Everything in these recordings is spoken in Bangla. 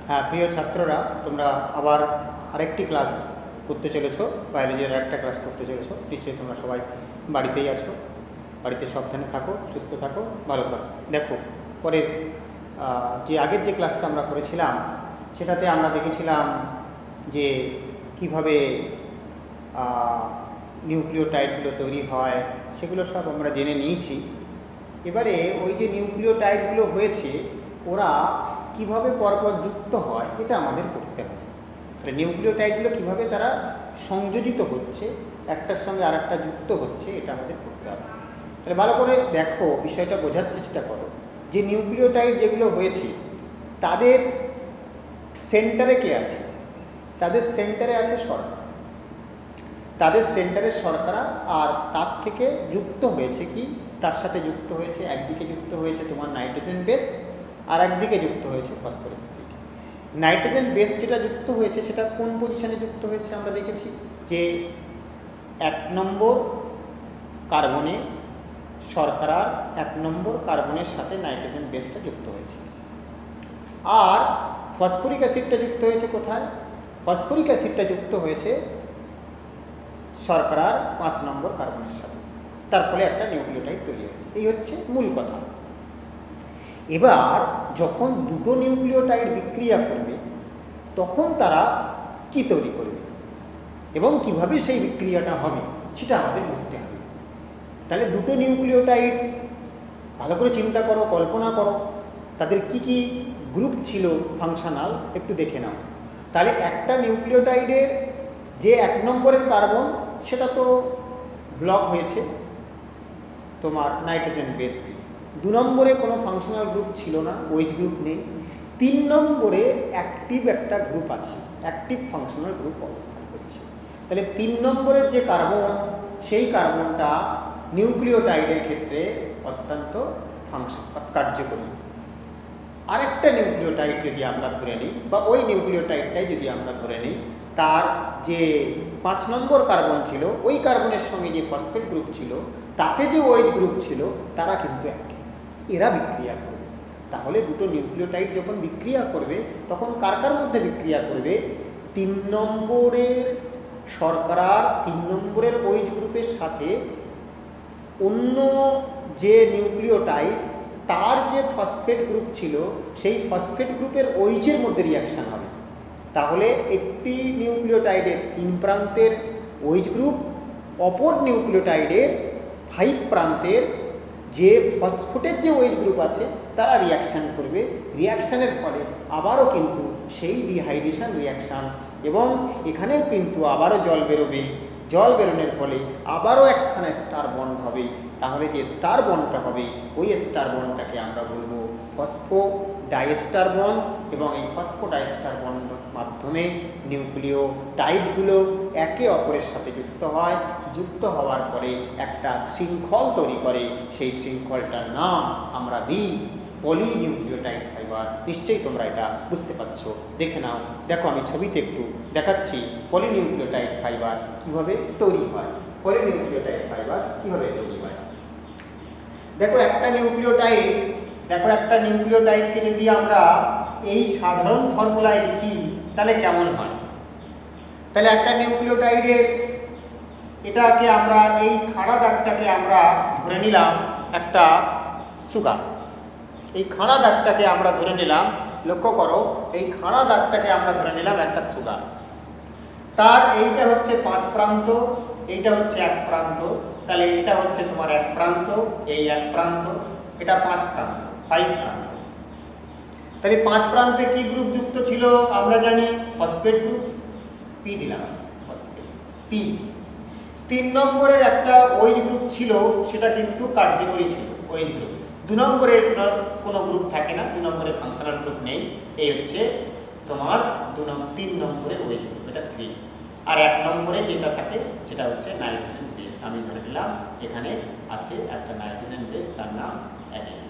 হ্যাঁ প্রিয় ছাত্ররা, তোমরা আবার আরেকটি ক্লাস করতে চলেছ, বায়োলজির আরেকটা ক্লাস করতে চলেছ। নিশ্চয়ই তোমরা সবাই বাড়িতেই আছো, বাড়িতে সাবধানে থাকো, সুস্থ থাকো, ভালো থাকো। দেখো, পরের যে আগের যে ক্লাসটা আমরা করেছিলাম সেটাতে আমরা দেখেছিলাম যে কিভাবে নিউক্লিওটাইডগুলো তৈরি হয়, সেগুলো সব আমরা জেনে নিয়েছি। এবারে ওই যে নিউক্লিওটাইডগুলো হয়েছে ওরা কিভাবে পরপর যুক্ত হয় এটা আমাদের করতে হবে। তাহলে নিউক্লিওটাইডগুলো কিভাবে তারা সংযোজিত হচ্ছে, একটার সঙ্গে আরেকটা যুক্ত হচ্ছে, এটা আমাদের করতে হবে। তাহলে ভালো করে দেখো, বিষয়টা বোঝার চেষ্টা করো যে নিউক্লিওটাইড যেগুলো হয়েছে তাদের সেন্টারে কে আছে? তাদের সেন্টারে আছে শর্করা। তাদের সেন্টারে শর্করা, আর তার থেকে যুক্ত হয়েছে কি? তার সাথে যুক্ত হয়েছে, একদিকে যুক্ত হয়েছে তোমার নাইট্রোজেন বেস, আর একদিকে যুক্ত হয়েছে ফসফরিক অ্যাসিড। নাইট্রোজেন বেস যেটা যুক্ত হয়েছে সেটা কোন পজিশনে যুক্ত হয়েছে আমরা দেখেছি যে 1 নম্বর কার্বনে শর্করার 1 নম্বর কার্বনের সাথে নাইট্রোজেন বেসটা যুক্ত হয়েছে। আর ফসফরিক অ্যাসিডটা যুক্ত হয়েছে কোথায়? ফসফরিক অ্যাসিডটা যুক্ত হয়েছে শর্করার 5 নম্বর কার্বনের সাথে। তার ফলে একটা নিউক্লিওটাইড তৈরি হয়েছে। এই হচ্ছে মূল কথা। এবার যখন দুটো নিউক্লিওটাইড বিক্রিয়া করবে তখন তারা কি তৈরি করবে এবং কিভাবে সেই বিক্রিয়াটা হবে সেটা আমাদের বুঝতে হবে। তাহলে দুটো নিউক্লিওটাইড ভালো করে চিন্তা করো, কল্পনা করো, তাদের কি কি গ্রুপ ছিল ফাংশনাল একটু দেখে নাও। তাহলে একটা নিউক্লিওটাইডের যে 1 নম্বরের কার্বন সেটা তো ব্লক হয়েছে তোমার নাইট্রোজেন বেস দিয়ে। 2 নম্বরে কোনো ফাংশনাল গ্রুপ ছিল না, ওইচ গ্রুপ নেই। 3 নম্বরে অ্যাক্টিভ একটা গ্রুপ আছে, অ্যাক্টিভ ফাংশনাল গ্রুপ অবস্থান করছে। তাহলে 3 নম্বরের যে কার্বন, সেই কার্বনটা নিউক্লিওটাইডের ক্ষেত্রে অত্যন্ত কার্যকরী। আরেকটা নিউক্লিওটাইড যদি আমরা ধরে নিই, বা ওই নিউক্লিওটাইডটাই যদি আমরা ধরে নিই, তার যে 5 নম্বর কার্বন ছিল, ওই কার্বনের সঙ্গে যে ফসফেট গ্রুপ ছিল, তাতে যে ওইচ গ্রুপ ছিল, তারা কিন্তু একই, এরা বিক্রিয়া করবে। তাহলে দুটো নিউক্লিওটাইড যখন বিক্রিয়া করবে তখন কার কার মধ্যে বিক্রিয়া করবে? 3 নম্বরের শর্করার 3 নম্বরের ওইচ গ্রুপের সাথে অন্য যে নিউক্লিওটাইড তার যে ফসফেট গ্রুপ ছিল, সেই ফসফেট গ্রুপের ওইচের মধ্যে রিয়াকশান হবে। তাহলে একটি নিউক্লিওটাইডের 3 প্রান্তের ওইচ গ্রুপ অপর নিউক্লিওটাইডের 5 প্রান্তের যে ফসফেটের যে ওইচ গ্রুপ আছে তারা রিয়াকশান করবে। রিয়াকশানের ফলে আবারও কিন্তু সেই ডিহাইড্রেশন রিয়াকশান, এবং এখানেও কিন্তু আবারও জল বেরোবে। জল বেরোনোর ফলে আবারও একখানা স্টার বন্ড হবে। তাহলে যে স্টার বন্ডটা হবে, ওই স্টার বন্ডটাকে আমরা বলবো ফসফো ডাইস্টার বন্ড। এবং এই ফসফো ডাইস্টার বন্ড মাধ্যমে নিউক্লিওটাইডগুলো একে অপরের সাথে যুক্ত হয়। যুক্ত হওয়ার পরে একটা শৃঙ্খল তৈরি করে, সেই শৃঙ্খলটার নাম আমরা দিই পলিনিউক্লিওটাইড ফাইবার। নিশ্চয়ই তোমরা এটা বুঝতে পারছো, দেখে নাও। দেখো, আমি ছবিতে একটু দেখাচ্ছি পলিনিউক্লিওটাইড ফাইবার কিভাবে তৈরি হয়। পলিনিউক্লিওটাইড ফাইবার কিভাবে তৈরি হয় দেখো, একটা নিউক্লিওটাইডকে যদি আমরা এই সাধারণ ফর্মুলায় লিখি তাহলে কেমন হয়? তাহলে একটা নিউক্লিওটাইডের এটাকে আমরা, এই খাড়া দাগটাকে আমরা ধরে নিলাম একটা সুগার। এই খাড়া দাগটাকে আমরা ধরে নিলাম, লক্ষ্য করো, এই খাড়া দাগটাকে আমরা ধরে নিলাম একটা সুগার। তার এইটা হচ্ছে 5 প্রান্ত, এইটা হচ্ছে 1 প্রান্ত। তাহলে এটা হচ্ছে তোমার 1 প্রান্ত, এই 1 প্রান্ত, এটা 5 প্রান্ত, 5 প্রান্ত। তাহলে 5 প্রান্তে কি গ্রুপ যুক্ত ছিল আমরা জানি? ফসফেট গ্রুপ, পি দিলাম, ফসফেট পি। 3 নম্বরের একটা ওইচ গ্রুপ ছিল, সেটা কিন্তু কার্যকরী ছিল, ওইচ গ্রুপ। 2 নম্বরের কোনো গ্রুপ থাকে না, 2 নম্বরের ফাংশনাল গ্রুপ নেই। এই হচ্ছে তোমার 3 নম্বরের ওইচ গ্রুপ, এটা 3। আর 1 নম্বরে যেটা থাকে সেটা হচ্ছে নাইট্রোজেন বেস। আমি ধরে নিলাম এখানে আছে একটা নাইট্রোজেন বেস, তার নাম অ্যাডেনিন।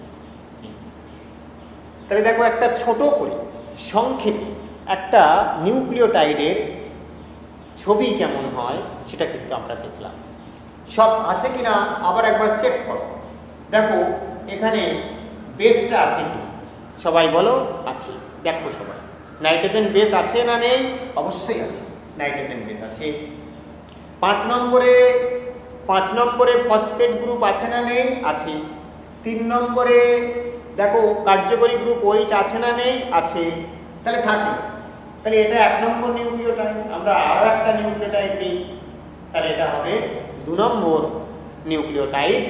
তাহলে দেখো, একটা ছোট করে সংক্ষেপে একটা নিউক্লিওটাইডের ছবি কেমন হয় সেটা কিন্তু আমরা দেখলাম। সব আছে কিনা আবার একবার চেক করো। দেখো, এখানে বেসটা আছে কি? সবাই বলো আছে। দেখো সবাই, নাইট্রোজেন বেস আছে না নেই? অবশ্যই আছে, নাইট্রোজেন বেস আছে। 5 নম্বরে ফসফেট গ্রুপ আছে না নেই? আছে। 3 নম্বরে দেখো কার্যকরী গ্রুপ OH আছে না নেই? আছে। তাহলে থাকলো, তাহলে এটা 1 নম্বর নিউক্লিওটাইড। আমরা আরো একটা নিউক্লিওটাইড নিই, তাহলে এটা হবে 2 নম্বর নিউক্লিওটাইড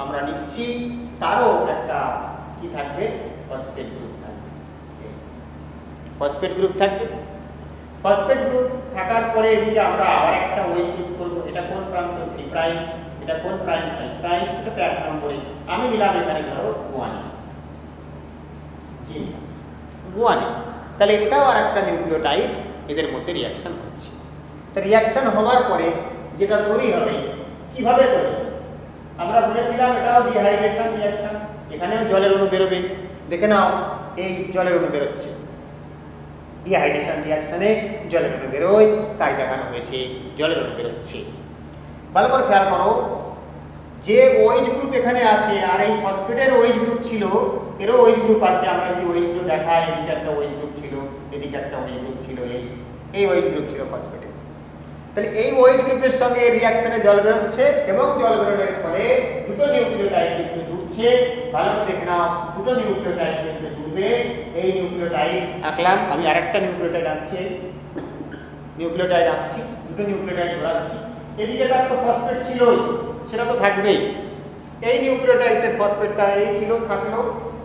আমরা নিচ্ছি। তারও একটা কি থাকবে? ফসফেট গ্রুপ থাকবে। ফসফেট গ্রুপ থাকবে। ফসফেট গ্রুপ থাকার পরে এদিকে আমরা আবার একটা OH গ্রুপ করব। এটা কোন প্রান্ত? 3 প্রাইম। এটা কোন প্রাইম? 5 প্রাইম। এটা তো 1 নম্বরে। আমি নিলাম এখানে ধরো গুয়ানিন, গুয়ানিন। তাহলে এটাও আর একটা নিউক্লিওটাইড, এদের মধ্যে রিঅ্যাকশন হচ্ছে। তা রিঅ্যাকশন হওয়ার পরে যেটা তৈরি হবে, কিভাবে তৈরি হবে? আমরা বলেছিলাম এটাও ডিহাইড্রেশন রিঅ্যাকশন। এখানেও জলের অণু বেরোবে। দেখে নাও, এই জলের অণু বেরোচ্ছে। ডিহাইড্রেশন রিঅ্যাকশনে জলের অণু বেরোয়, তাই দেখানো হয়েছে জলের অণু বেরোচ্ছে। ভালো করে খেয়াল করো, যে OH গ্রুপ এখানে আছে আর এই ফসফেটের OH গ্রুপ ছিল, এরও OH গ্রুপ আছে। আমরা যদি OH গ্রুপ দেখাই, এদিকে একটা OH গ্রুপ ছিল, এদিকে একটা OH গ্রুপ ছিল, এই OH গ্রুপ ছিল ফসফেটের। তাহলে এই OH গ্রুপের সঙ্গে রিঅ্যাকশনে জল বেরোচ্ছে এবং জল বেরোনোর ফলে দুটো নিউক্লিওটাইড কিন্তু জুড়ছে। ভালো করে দেখে নাও, দুটো নিউক্লিওটাইড কিন্তু জুড়বে। এই নিউক্লিওটাইড আঁকলাম, আমি আরেকটা নিউক্লিওটাইড আনছি, দুটো নিউক্লিওটাইড জোড়াচ্ছি। এদিকে তার তো ফসফেট ছিলই, সেটা তো থাকবেই। এই নিউক্লিওটাইডের ফসফেটটা এই ছিল, থাকলো।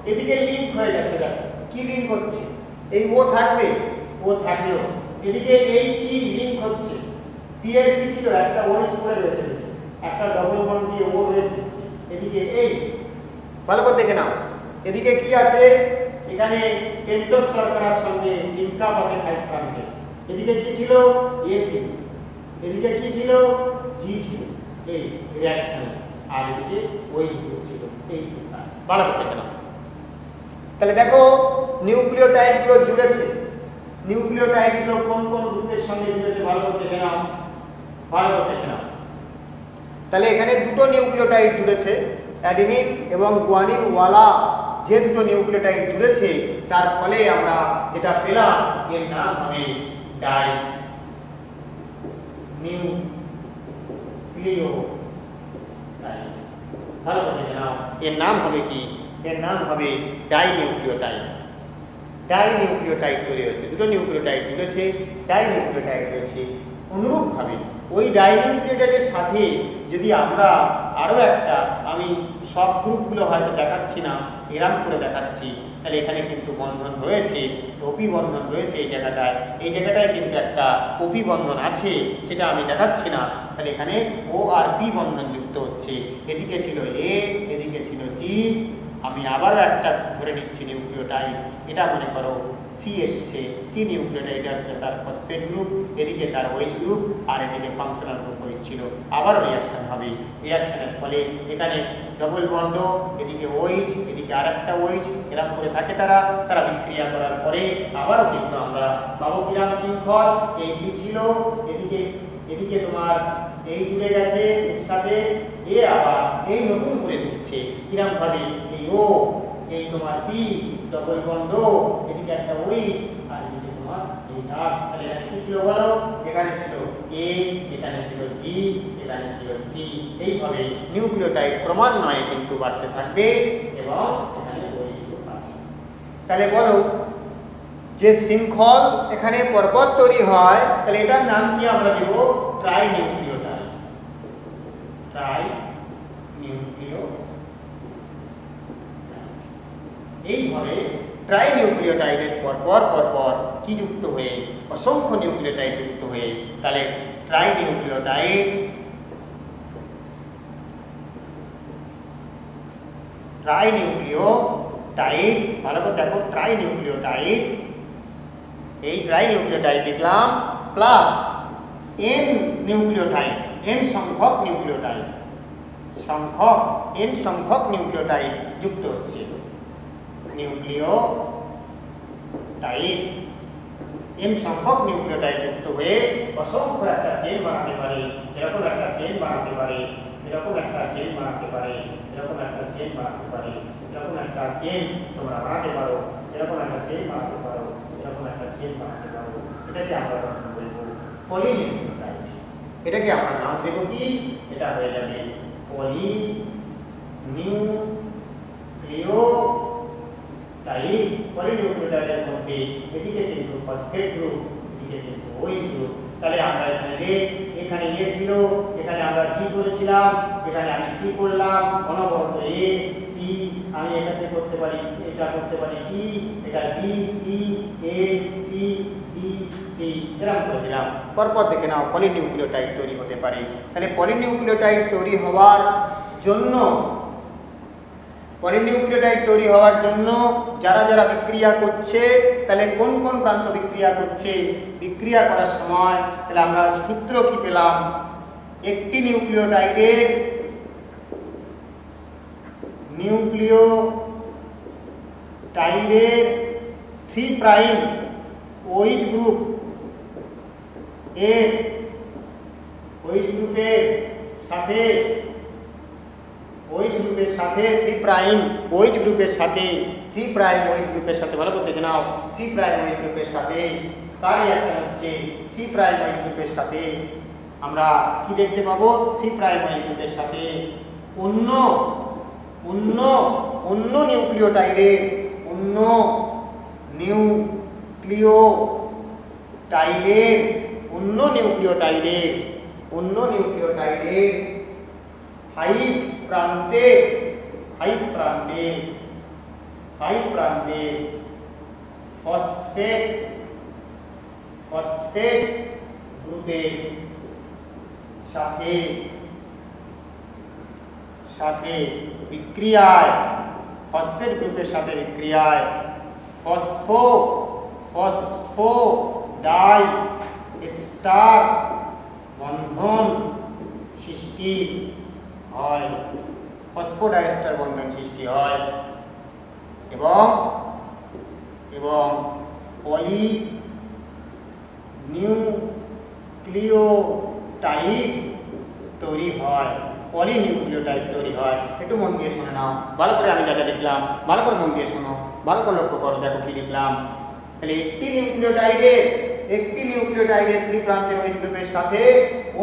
এদিকে লিঙ্ক হয়ে যাচ্ছে, দেখো কি লিঙ্ক হচ্ছে? এই ও থাকবে, ও থাকলো। এদিকে এই পি লিঙ্ক হচ্ছে। পি এর কি ছিল? একটা OH পড়ে রয়েছে, একটা ডবল বন্ড দিয়ে ও রয়েছে। এদিকে এই, ভালো করে দেখে নাও, এদিকে কি আছে? এখানে পেন্টোজ শর্করার সঙ্গে লিঙ্ক আপ আছে 5 প্রান্তে। এদিকে কি ছিল? এ ছিল। এদিকে কি ছিল? জি ছিল এই রিঅ্যাকশন। আর এদিকে OH গ্রুপ ছিল এই গ্রুপটা। ভালো করে দেখে নাও। তাহলে দেখো নিউক্লিওটাইডগুলো জুড়েছে। নিউক্লিওটাইডগুলো কোন কোন গ্রুপের সঙ্গে জুড়েছে? ভালো করে দেখে নাও, ভালো করে দেখে নাও। তাহলে এখানে দুটো নিউক্লিওটাইড জুড়েছে, অ্যাডিনিন এবং গুয়ানিন ওয়ালা যে দুটো নিউক্লিওটাইড জুড়েছে, তার ফলে আমরা যেটা পেলাম এর নাম হবে ডাই নিউক্লিওটাইড। ভালো করে দেখে নাও, এর নাম হবে কি? এর নাম হবে ডাই নিউক্লিওটাইড। ডাই নিউক্লিওটাইড তৈরি হয়েছে, দুটো নিউক্লিওটাইড জুড়েছে, ডাই নিউক্লিওটাইড হয়েছে। অনুরূপভাবে ওই ডাই নিউক্লিওটাইডের সাথে যদি আমরা আরও একটা, আমি সব গ্রুপগুলো হয়তো দেখাচ্ছি না, এরাম করে দেখাচ্ছি, তাহলে এখানে কিন্তু বন্ধন রয়েছে, ওপি বন্ধন রয়েছে এই জায়গাটায়। এই জায়গাটায় কিন্তু একটা ওপি বন্ধন আছে, সেটা আমি দেখাচ্ছি না। তাহলে এখানে ও আর পি বন্ধন যুক্ত হচ্ছে। এদিকে ছিল এ, এদিকে ছিল জি। আমি আবারও একটা ধরে নিচ্ছি নিউক্লিওটাইড, এটা মনে করো সি এসছে। সি নিউক্লিওটাইড হচ্ছে তার ফসফেট গ্রুপ, এদিকে তার OH গ্রুপ, আর এদিকে ফাংশনাল গ্রুপ OH ছিল। আবারও রিঅ্যাকশন হবে। রিঅ্যাকশনের ফলে এখানে ডবল বন্ড, এদিকে OH, এদিকে আর একটা OH, এরকম করে থাকে। তারা বিক্রিয়া করার পরে আবারও কিন্তু আমরা পাবো কিরাম শৃঙ্খল। এই কি ছিল? এদিকে তোমার এই জুড়ে গেছে এর সাথে, এ আবার এই নতুন করে জুড়ছে। কিরাম ভাবে? এই ও, এই তোমার পি, ডবল বন্ড, এদিকে একটা OH, আর এদিকে তোমার এই দাগ। তাহলে এখানে কি ছিল বলো? এখানে ছিল এ, এখানে ছিল জি, এখানে ছিল সি। এইভাবে নিউক্লিওটাইড ক্রমান্বয়ে কিন্তু বাড়তে থাকবে এবং এখানে OH গ্রুপ আছে। তাহলে বলো, যে শৃঙ্খল এখানে পরপর তৈরি হয়, তাহলে এটার নাম কি আমরা দেব? Trinucleotide. Trinucleotide. এইভাবে ট্রাই নিউক্লিওটাইডের পরপর কি যুক্ত হয়ে? অসংখ্য নিউক্লিওটাইড যুক্ত হয়ে, তাহলে ট্রাই নিউক্লিওটাইড, ট্রাই নিউক্লিওটাইড। ভালো করে দেখো, ট্রাই নিউক্লিওটাইড, এই ট্রাই নিউক্লিওটাইড লিখলাম, প্লাস এন নিউক্লিওটাইড, এন সংখ্যক নিউক্লিওটাইড, এন সংখ্যক নিউক্লিওটাইড যুক্ত হচ্ছে। নিউক্লিওটাইড, এন সংখ্যক নিউক্লিওটাইড যুক্ত হয়ে অসংখ্য একটা চেন বানাতে পারে। এরকম একটা চেন বানাতে পারে, এরকম একটা চেন বানাতে পারে, এরকম একটা চেন বানাতে পারে, এরকম একটা চেন তোমরা বানাতে পারো, এরকম একটা চেন বানাতে পারো, এরকম একটা চেন এটাকে আমরা বলবো পলিনিউক্লিওটাইড। এটাকে আমরা নাম দেব কি, এটা হয়ে যাবে পলিনিউক্লিওটাইড। পলিনিউক্লিওটাইডের মধ্যে এদিকে কিন্তু ফসফেট গ্রুপ, এদিকে কিন্তু OH গ্রুপ। তাহলে আমরা এখানে এ ছিল, এখানে আমরা জি করেছিলাম, এখানে আমি সি করলাম, অনবরত এ সি, আমি এটাকে করতে পারি, এটা করতে পারি টি, এটা G C A C G C, এরকম করে দিলাম। পরপর দেখে নাও পলিনিউক্লিওটাইড তৈরি হতে পারে। তাহলে পলিনিউক্লিওটাইড তৈরি হওয়ার জন্য যারা যারা বিক্রিয়া করছে, তাহলে কোন কোন প্রান্ত বিক্রিয়া করছে, বিক্রিয়া করার সময় তাহলে আমরা সূত্র কি পেলাম, একটি নিউক্লিওটাইডের 3 প্রাইম OH গ্রুপ এর OH গ্রুপের সাথে 3 প্রাইম OH গ্রুপের সাথে ভালো করে দেখে নাও, 3 প্রাইম OH গ্রুপের সাথে কার রিঅ্যাকশন হচ্ছে, 3 প্রাইম OH গ্রুপের সাথে আমরা কি দেখতে পাবো, 3 প্রাইম OH গ্রুপের সাথে অন্য নিউক্লিওটাইডের ফাইভ প্রান্তে ফসফেট গ্রুপের সাথে বিক্রিয়ায় ফসফোডাই এস্টার বন্ধন সৃষ্টি হয়, এবং পলিনিউক্লিওটাইড তৈরি হয়। একটু মন দিয়ে শুনে নাও, ভালো করে আমি যা যা লিখলাম ভালো করে মন দিয়ে শোনো, ভালো করে লক্ষ্য করো, দেখো কি লিখলাম। তাহলে একটি নিউক্লিওটাইডের 3 প্রান্তের OH গ্রুপের সাথে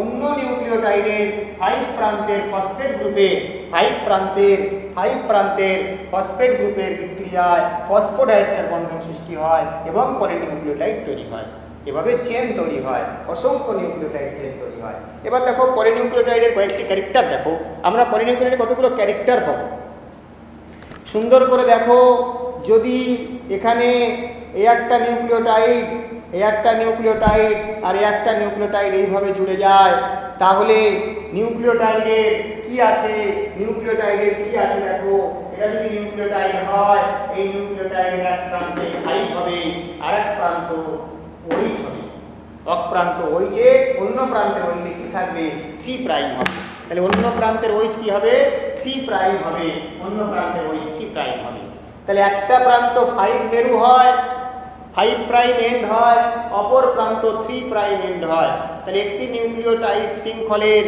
অন্য নিউক্লিওটাইডের 5 প্রান্তের ফসফেট গ্রুপের বিক্রিয়ায় ফসফোডাইএস্টার বন্ধন সৃষ্টি হয় এবং পলিনিউক্লিওটাইড তৈরি হয়। এভাবে চেন তৈরি হয়, অসংখ্য নিউক্লিওটাইড চেন তৈরি হয়। এবার দেখো পলিনিউক্লিওটাইডের কয়েকটি ক্যারেক্টার দেখো, আমরা পলিনিউক্লিওটাইডের কতগুলো ক্যারেক্টার পাবো সুন্দর করে দেখো। যদি এখানে একটা নিউক্লিওটাইড আর একটা নিউক্লিওটাইড এইভাবে জুড়ে যায়, তাহলে নিউক্লিওটাইডের কি আছে দেখো, এটা যদি নিউক্লিওটাইড হয়, এই নিউক্লিওটাইডের এক প্রান্তে 5 হবে, আর এক প্রান্ত OH হবে, এক প্রান্ত OH, অন্য প্রান্তের OH কি থাকবে, 3 প্রাইম হবে। তাহলে অন্য প্রান্তের OH কি হবে, 3 প্রাইম হবে, অন্য প্রান্তের OH 3 প্রাইম হবে। তাহলে একটা প্রান্ত 5 মেরু হয়, 5 প্রাইম এন্ড হয়, অপর প্রান্ত 3 প্রাইম এন্ড হয়। তাহলে একটি নিউক্লিওটাইড শৃঙ্খলের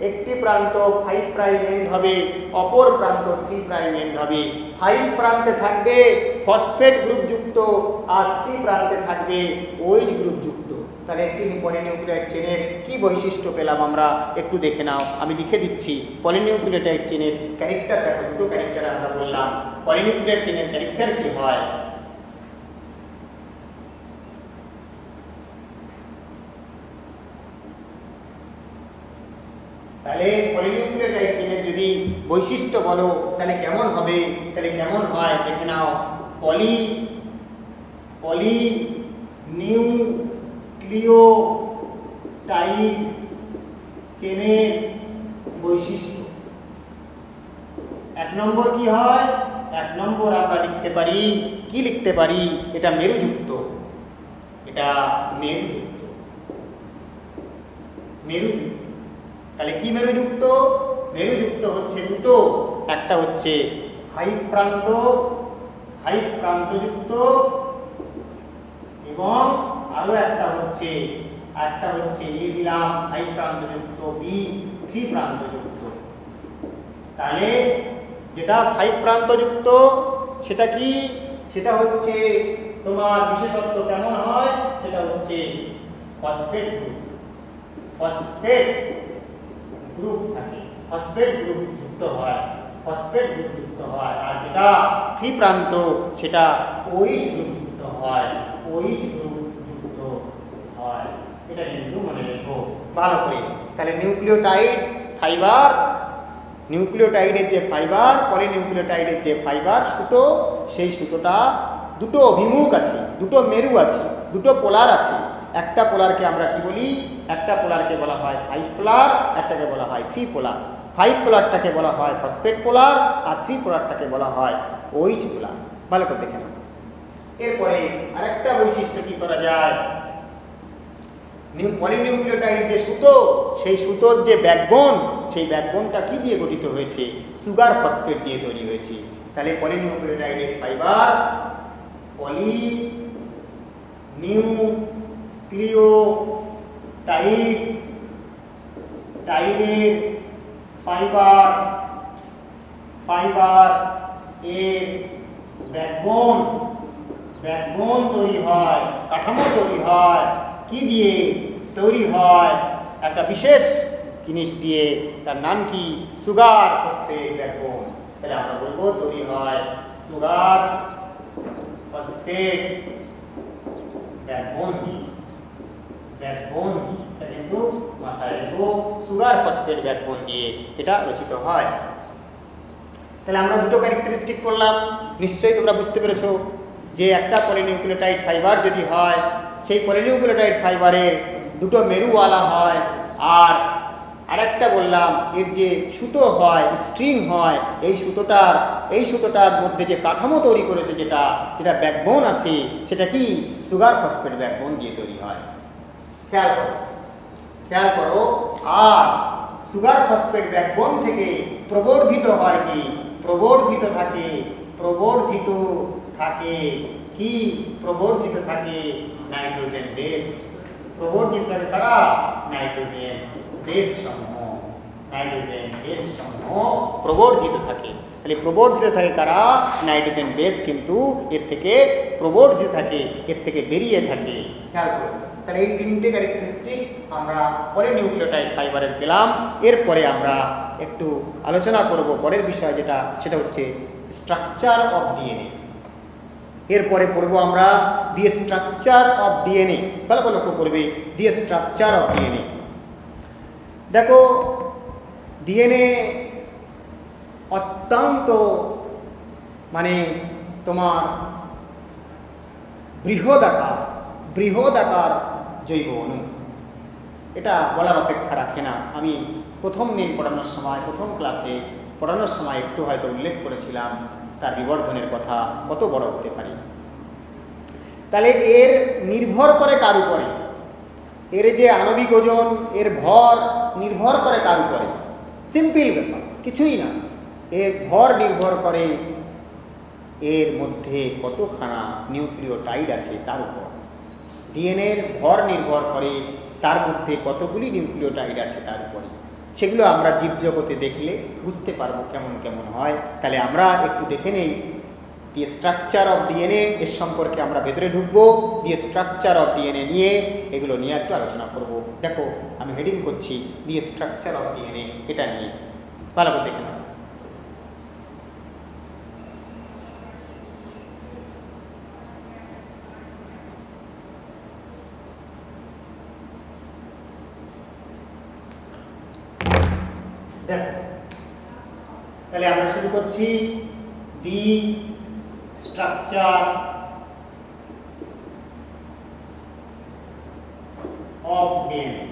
একটি প্রান্ত 5 প্রাইম এন্ড হবে, অপর প্রান্ত 3 প্রাইম এন্ড হবে। 5 প্রান্তে থাকবে ফসফেট গ্রুপ যুক্ত আর 3 প্রান্তে থাকবে OH গ্রুপ যুক্ত। তাহলে একটি পলিনিউক্লিওটাইড চেনের কি বৈশিষ্ট্য পেলাম আমরা একটু দেখে নাও, আমি লিখে দিচ্ছি। পলিনিউক্লিওটাইড চেনের ক্যারেক্টার দেখো, দুটো ক্যারেক্টার আমরা বললাম। পলিনিউক্লিওটাইড চেনের ক্যারেক্টার কি হয়, তাহলে পলিনিউক্লিওটাইড চেনের যদি বৈশিষ্ট্য বলো তাহলে কেমন হবে, তাহলে কেমন হয় দেখে নাও। পলিনিউক্লিওটাইড চেনের বৈশিষ্ট্য 1 নম্বর কি হয়, 1 নম্বর আমরা লিখতে পারি, কি লিখতে পারি, এটা মেরুযুক্ত, তাহলে কি মেরুযুক্ত, মেরুযুক্ত হচ্ছে দুটো, একটা হচ্ছে 5 প্রান্তযুক্ত এবং আরো একটা হচ্ছে এ দিলাম 5 প্রান্তযুক্ত, বি 3 প্রান্তযুক্ত। তাহলে যেটা 5 প্রান্তযুক্ত সেটা কি, সেটা হচ্ছে তোমার বিশেষত্ব কেমন হয়, সেটা হচ্ছে ফসফেট গ্রুপ, ফসফেট গ্রুপ থাকে, ফসফেট গ্রুপ যুক্ত হয়, ফসফেট গ্রুপ যুক্ত হয়। আর যেটা থ্রি প্রান্ত সেটা OH গ্রুপ যুক্ত হয়, OH গ্রুপ যুক্ত হয়। এটা কিন্তু মনে রেখো ভালো করে। তাহলে নিউক্লিওটাইড ফাইবার, নিউক্লিওটাইডের যে ফাইবার, পলিনিউক্লিওটাইডের যে ফাইবার সুতো, সেই সুতোটা দুটো অভিমুখ আছে, দুটো মেরু আছে, দুটো পোলার আছে। একটা পোলারকে আমরা কি বলি? একটা পোলারকে বলা হয় 5 পোলার, একটাকে বলা হয় 3 পোলার। 5 পোলারটাকে বলা হয় ফসফেট পোলার, আর 3 পোলারটাকে বলা হয় OH পোলার। ভালো করে দেখে নাও। এরপরে আরেকটা বৈশিষ্ট্য কি করা যায়? পলিনিউক্লিওটাইড যে সুতো, সেই সুতোর যে ব্যাকবোন, সেই ব্যাকবোনটা কি দিয়ে গঠিত হয়েছে? সুগার ফসফেট দিয়ে তৈরি হয়েছে। তাহলে পলিনিউক্লিওটাইডের ফাইবার, পলিনিউক্লিওটাইড, টাইডের ফাইবার, ফাইবার এর ব্যাকবোন, ব্যাকবোন তৈরি হয়, কাঠামো তৈরি হয় কি দিয়ে? তৈরি হয় একটা বিশেষ জিনিস দিয়ে, তার নাম কি? Sugar phosphate backbone. তাহলে আমরা বলবো তৈরি হয় সুগার ফসফেট ব্যাকবোন দিয়ে, ব্যাকবোন এটা কিন্তু মাথায় রেখো, সুগার ফসফেট ব্যাকবোন দিয়ে এটা রচিত হয়। তাহলে আমরা দুটো ক্যারেক্টারিস্টিক করলাম, নিশ্চয়ই তোমরা বুঝতে পেরেছো যে একটা পলিনিউক্লিওটাইড ফাইবার যদি হয়, সেই পলিনিউক্লিওটাইড ফাইবারের দুটো মেরুওয়ালা হয়, আর আরেকটা বললাম এর যে সুতো হয়, স্ট্রিং হয়, এই সুতোটার মধ্যে যে কাঠামো তৈরি করেছে, যেটা যেটা ব্যাকবোন আছে, সেটা কি? সুগার ফসফেট ব্যাকবোন দিয়ে তৈরি হয়। খেয়াল করো, খেয়াল করো। আর সুগার ফসফেট ব্যাকবোন থেকে প্রবর্ধিত হয় কি? প্রবর্ধিত থাকে, প্রবর্ধিত থাকে কি? প্রবর্ধিত থাকে নাইট্রোজেন বেস। প্রবর্ধিত থাকে কারা? নাইট্রোজেন বেস সমূহ, নাইট্রোজেন বেস সমূহ প্রবর্ধিত থাকে। তাহলে প্রবর্ধিত থাকে কারা? নাইট্রোজেন বেস কিন্তু এর থেকে প্রবর্ধিত থাকে, এর থেকে বেরিয়ে থাকে। খেয়াল করো। তাহলে এই তিনটে ক্যারেক্টারিস্টিক আমরা পলিনিউক্লিওটাইড ফাইবারের পেলাম। এরপরে আমরা একটু আলোচনা করব পরের বিষয়, যেটা সেটা হচ্ছে স্ট্রাকচার অফ ডিএনএ। এরপরে পড়বো আমরা দি স্ট্রাকচার অফ ডিএনএ। ভালো করে লক্ষ্য করবে, দি স্ট্রাকচার অফ ডিএনএ। দেখো, ডিএনএ অত্যন্ত মানে তোমার বৃহদাকার জৈব অণু। এটা বলার অপেক্ষা রাখে না। আমি প্রথম দিন পড়ানোর সময়, প্রথম ক্লাসে পড়ানোর সময় একটু হয়তো উল্লেখ করেছিলাম তার বিবর্ধনের কথা, কত বড় হতে পারে। তাহলে এর নির্ভর করে কার উপরে? এর যে আণবিক ওজন, এর ভর নির্ভর করে কার উপরে? সিম্পল ব্যাপার, কিছুই না। এর ভর নির্ভর করে এর মধ্যে কতখানা নিউক্লিওটাইড আছে তার উপর। ডিএনএর ভর নির্ভর করে তার মধ্যে কতগুলি নিউক্লিওটাইড আছে তার উপরে। সেগুলো আমরা জীবজগতে দেখলে বুঝতে পারবো কেমন কেমন হয়। তাহলে আমরা একটু দেখে নেই দি স্ট্রাকচার অফ ডিএনএ, এর সম্পর্কে আমরা ভেতরে ঢুকবো। দি স্ট্রাকচার অফ ডিএনএ নিয়ে, এগুলো নিয়ে একটু আলোচনা করব। দেখো, আমি হেডিং করছি দি স্ট্রাকচার অফ ডিএনএ, এটা নিয়ে ভালো করে দেখে নাও। তাহলে আমরা শুরু করছি দি structure of DNA.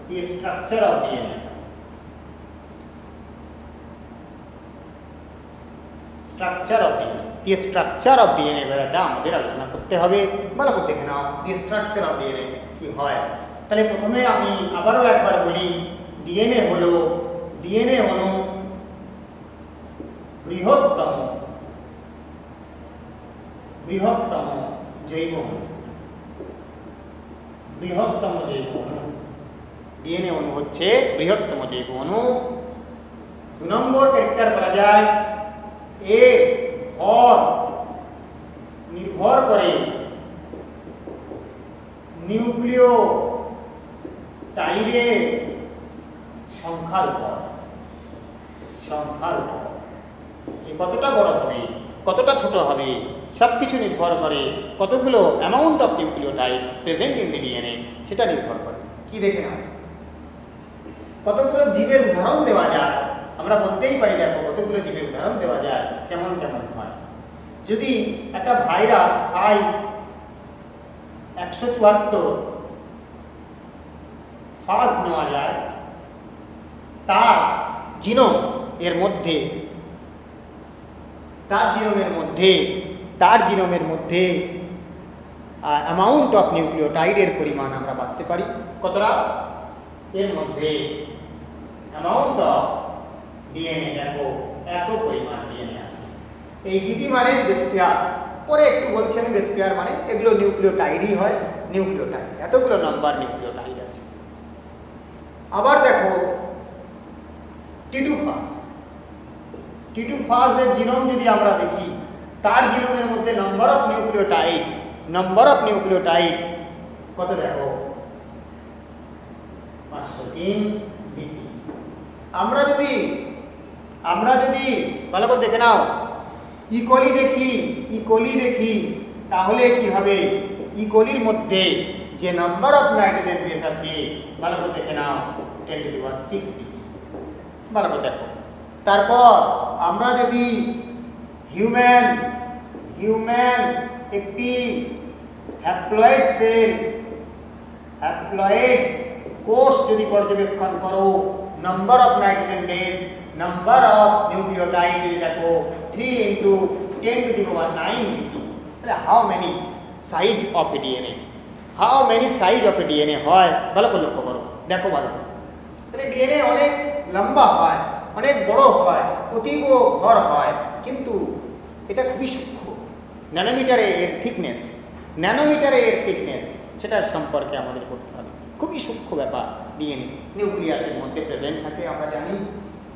The structure of DNA, structure of DNA. The structure of DNA ব্যাপারটা আমাদের আলোচনা করতে হবে। ভালো করে দেখে নাও দি স্ট্রাকচার অফ ডিএনএ কি হয়। তাহলে প্রথমে আমি আবারও একবার বলি, ডিএনএ হলো বৃহত্তম জৈব অণু। বৃহত্তম জৈব অণু, ডিএনএ অণু হচ্ছে বৃহত্তম জৈব অণু। 2 নম্বর ক্যারেক্টার বলা যায়, এর ভর নির্ভর করে নিউক্লিওটাইড টাইডের সংখ্যার উপর কতটা বড় হবে কতটা ছোট হবে সব কিছু নির্ভর করে কতগুলো amount of nucleotide present in the DNA সেটা নির্ভর করে। কি দেখে না কতগুলো জীবের উদাহরণ দেওয়া যায়, আমরা বলতেই পারি দেখো কতগুলো জীবের উদাহরণ দেওয়া যায় কেমন কেমন হয়। যদি একটা ভাইরাস I-174 ফাজ নেওয়া যায়, তার জিনোমের মধ্যে অ্যামাউন্ট অফ নিউক্লিওটাইডের পরিমাণ আমরা বাঁচতে পারি কতটা, এর মধ্যে অ্যামাউন্ট অফ ডিএনএ দেখো এত পরিমাণ ডিএনএ আছে। এই বিপি মানে বেস পেয়ার, পরে একটু বলছেন বেস পেয়ার মানে এগুলো নিউক্লিওটাইডই হয়, নিউক্লিওটাইড এতগুলো নাম্বার নিউক্লিওটাইড আছে। আবার দেখো টি2 ফাজের জিনোম যদি আমরা দেখি, তার জিনোমের মধ্যে নাম্বার অফ নিউক্লিওটাইড কত দেখো 503 বিপি। আমরা যদি ভালো করে দেখে নাও ইকোলি দেখি তাহলে কি হবে, ইকোলির মধ্যে যে নাম্বার অফ নাইট্রোজেন বেস আছে ভালো করে দেখে নাও 10⁶ বিপি। ভালো করে দেখো। তারপর আমরা যদি হিউম্যান একটি হ্যাপ্লয়েড কোষ যদি পর্যবেক্ষণ করো, number of nitrogen base, number of nucleotide যদি দেখো 3 × 10⁹ তাহলে how many size of A DNA হয় ভালো করে লক্ষ্য করো, দেখো ভালো করে। তাহলে ডিএনএ অনেক লম্বা হয়, অনেক বড় হয়, অতীব ঘর হয়, কিন্তু এটা খুবই সূক্ষ্ম। ন্যানোমিটারে এর থিকনেস সেটার সম্পর্কে আমাদের করতে হবে। খুবই সূক্ষ্ম ব্যাপার ডিএনএ, নিউক্লিয়াসের মধ্যে প্রেজেন্ট থাকে আমরা জানি,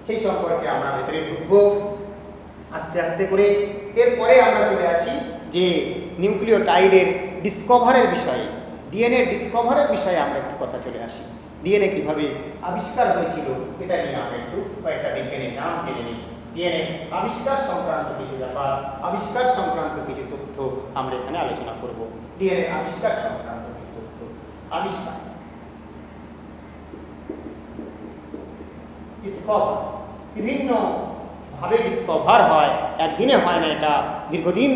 সেই সম্পর্কে আমরা ভেতরে ঢুকবো আস্তে আস্তে করে। এরপরে আমরা চলে আসি যে নিউক্লিওটাইডের ডিসকভারের বিষয়ে, ডিএনএ ডিসকভারের বিষয়ে আমরা একটু কথা চলে আসি। ডিএনএ কীভাবে আবিষ্কার হয়েছিল এটা নিয়ে আমরা একটু কয়েকটা বিজ্ঞানীর নাম জেনে নিই। ডিএনএ আবিষ্কার সংক্রান্ত কিছু ব্যাপার, আবিষ্কার সংক্রান্ত কিছু তথ্য আমরা এখানে আলোচনা করব। ডিএনএ আবিষ্কার সংক্রান্ত কিছু তথ্য। আবিষ্কার বিভিন্নভাবে ডিসকভার হয়, একদিনে হয় না এটা। দীর্ঘদিন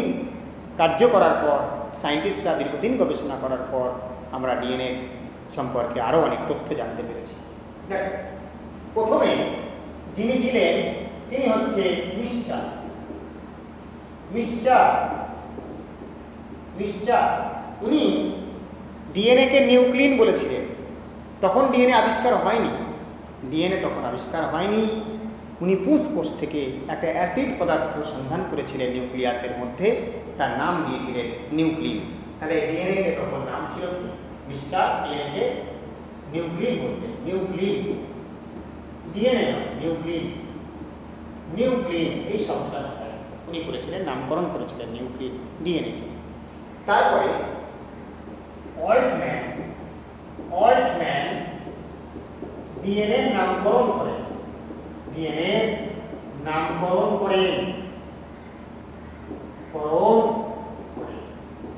কার্য করার পর, সায়েন্টিস্টরা দীর্ঘদিন গবেষণা করার পর আমরা ডিএনএ সম্পর্কে আরও অনেক তথ্য জানতে পেরেছি। প্রথমে যিনি ছিলেন তিনি হচ্ছে মিস্টার উনি ডিএনএকে নিউক্লিন বলেছিলেন। তখন ডিএনএ আবিষ্কার হয়নি। উনি পুষ কোষ থেকে একটা অ্যাসিড পদার্থ সন্ধান করেছিলেন নিউক্লিয়াসের মধ্যে, তার নাম দিয়েছিলেন নিউক্লিন। তাহলে ডিএনএ তখন নাম ছিল কি, মিস্টার ডিএনএকে নিউক্লিন বলতেন। নিউক্লিন এই শব্দটা উনি করেছিলেন, নামকরণ করেছিলেন নিউক্লিন ডিএনএকে। তারপরে অল্টম্যান ডিএনএ নামকরণ করেন।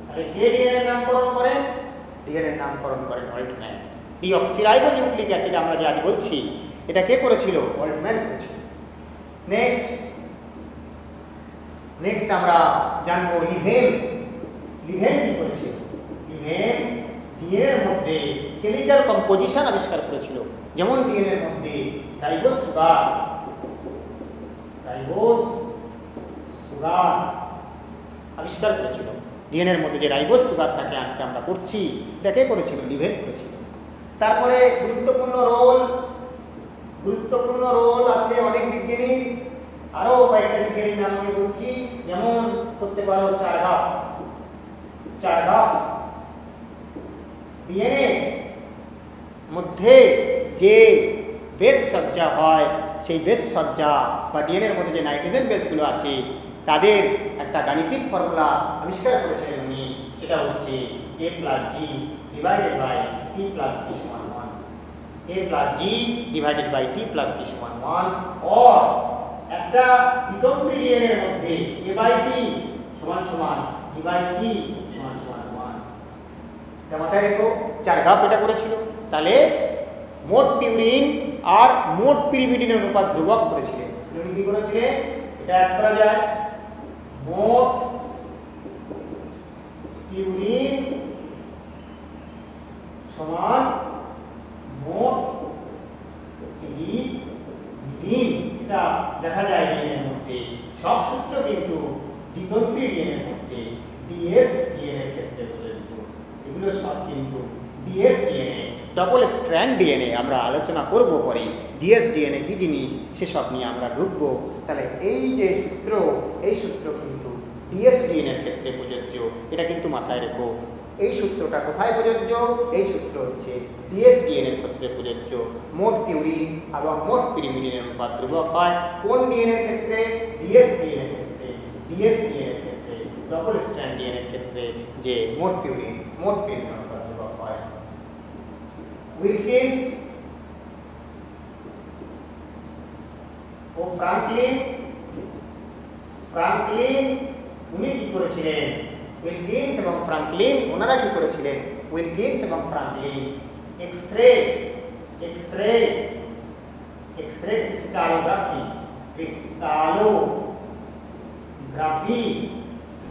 তাহলে কে ডিএনএ নামকরণ করেন? ডিএনএ নামকরণ করেন অল্টম্যান। ডিঅক্সিরাইবোনিউক্লিক অ্যাসিড আমরা যে আজ বলছি, এটা কে করেছিল? অল্টম্যান করেছিল। নেক্সট আমরা জানবো লিভেন কি করেছিল। লিভেন ডিএনএর মধ্যে কেমিক্যাল কম্পোজিশন আবিষ্কার করেছিল। যেমন ডিএনএর মধ্যে রাইবোজ সুগার আবিষ্কার করেছিল। ডিএনএর মধ্যে যে রাইবোজ সুগার থাকে আজকে আমরা পড়ছি, এটা কে করেছিল? লিভেন করেছিল। তারপরে গুরুত্বপূর্ণ রোল আছে অনেক বিজ্ঞানীর, আরো কয়েকটা বিজ্ঞানীর নাম আমি বলছি। যেমন করতে পারো চারগাফ। ডিএনএ মধ্যে যে বেস সজ্জা হয়, সেই বেস সজ্জা বা ডিএনএর মধ্যে যে নাইট্রোজেন বেসগুলো আছে তাদের একটা গাণিতিক ফর্মুলা আবিষ্কার করেছিলেন উনি। সেটা হচ্ছে A+G/T+C = 1। a plus G divided by T plus C সমান 1 অর একটা দ্বিতন্ত্রী ডিএনএ এর মধ্যে a বাই টি সমান সমান জি বাই সি সমান সমান 1। এটা মাথায় রেখো, 4 ধাপ এটা করেছিল। তাহলে মোট পিউরিন আর মোট পিরিমিডিন অনুপাত ধ্রুবক করেছিলেন। তুমি কি করেছিলেন? এটা এক করা যায়, মোট পিউরিন সমান মোট পিরিমিডিন। এটা দেখা যায় ডিএনএ এর মধ্যে সব সূত্র কিন্তু দ্বিতন্ত্রী ডিএনএ এর মধ্যে ডিএস ডিএনএ এর ক্ষেত্রে প্রযোজ্য। এগুলো সব কিন্তু DS DNA, double strand DNA আমরা আলোচনা করব পরে। ডিএস ডিএনএ কি জিনিস সেসব নিয়ে আমরা ঢুকবো। তাহলে এই যে সূত্র, এই সূত্র কিন্তু ডিএস ডিএনএ এর ক্ষেত্রে প্রযোজ্য। এটা কিন্তু মাথায় রেখো। এই সূত্রটা কোথায় প্রযোজ্য? এই সূত্র হচ্ছে ডিএস ডিএনএ এর ক্ষেত্রে প্রযোজ্য। মোট পিউরিন এবং মোট পিরিমিডিনের অনুপাত ধ্রুবক হয় কোন ডিএনএ এর ক্ষেত্রে? ডিএস ডিএনএ এর ক্ষেত্রে। ডিএস ডিএনএ এর ক্ষেত্রে, ডবল স্ট্র্যান্ড ডিএনএ এর ক্ষেত্রে যে মোট পিউরিন মোট পিরিমিডিন অনুপাত ধ্রুবক হয়। উইলকিন্স ও ফ্রাঙ্কলিন উনি কি করেছিলেন? উইলকিন্স এবং ফ্রাঙ্কলিন ওনারা কি করেছিলেন? উইলকিন্স এবং ফ্রাঙ্কলিন এক্সরে ক্রিস্টালোগ্রাফি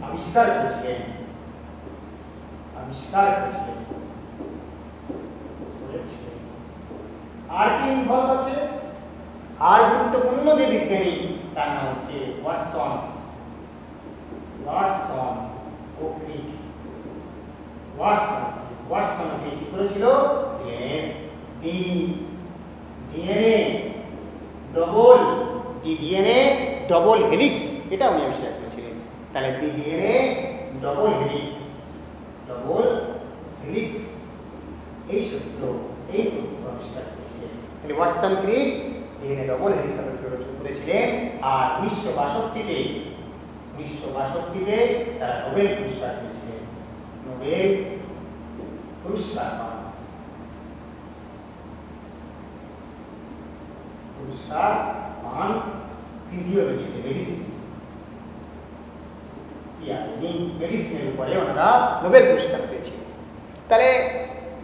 আবিষ্কার করেছিলেন। আর কি ইনভলভ আছে? আর গুরুত্বপূর্ণ যে বিজ্ঞানী তার নাম হচ্ছে ওয়াটসন ও ক্রিক। ওয়াটসন কি করেছিল? ডিএনএ ডবল হেলিক্স এটা উনি আবিষ্কার করেছিলেন। তাহলে ডিএনএ ডবল হেলিক্স এই সূত্র, এই তথ্য আবিষ্কার করেছিলেন। তাহলে ওয়াটসন ক্রিক ডিএনএ ডবল হেলিক্স আবিষ্কার করেছিলেন। আর 1962 তারা নোবেল পুরস্কার পেয়েছিলেন। নোবেল পুরস্কার পান ফিজিওলজিতে, মেডিসিনের উপরে ওনারা নোবেল পুরস্কার পেয়েছিলেন। তাহলে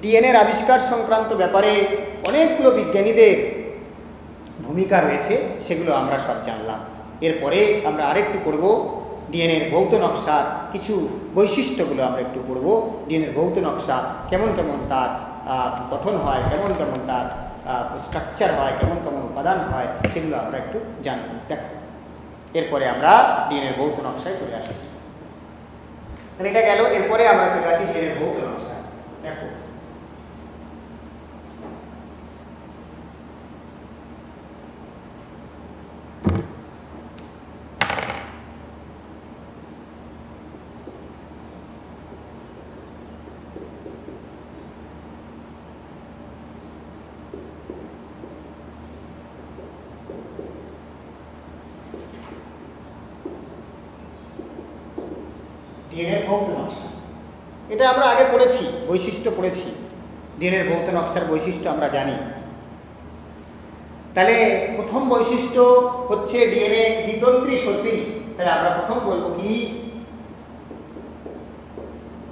ডিএনএর আবিষ্কার সংক্রান্ত ব্যাপারে অনেকগুলো বিজ্ঞানীদের ভূমিকা রয়েছে, সেগুলো আমরা সব জানলাম। এরপরে আমরা আরেকটু পড়ব ডিএনএর ভৌত নকশার কিছু বৈশিষ্ট্যগুলো আমরা একটু পড়ব। ডিএনএর ভৌত নকশা কেমন কেমন তার গঠন হয়, কেমন কেমন তার স্ট্রাকচার হয়, কেমন কেমন উপাদান হয়, সেগুলো আমরা একটু জানব। দেখো, এরপরে আমরা ডিএনএর ভৌত নকশায় চলে আসছি। তাহলে এটা গেল। এরপরে আমরা চলে আসি ডিএনএর ভৌত নকশা। দেখো, ডিএনএর ভৌত নকশা এটা আমরা আগে পড়েছি, বৈশিষ্ট্য পড়েছি। ডিএনএর ভৌত নকশার বৈশিষ্ট্য আমরা জানি। তাহলে প্রথম বৈশিষ্ট্য হচ্ছে ডিএনএ দ্বিতন্ত্রী সর্পিল। তাহলে আমরা প্রথম বলবো কি?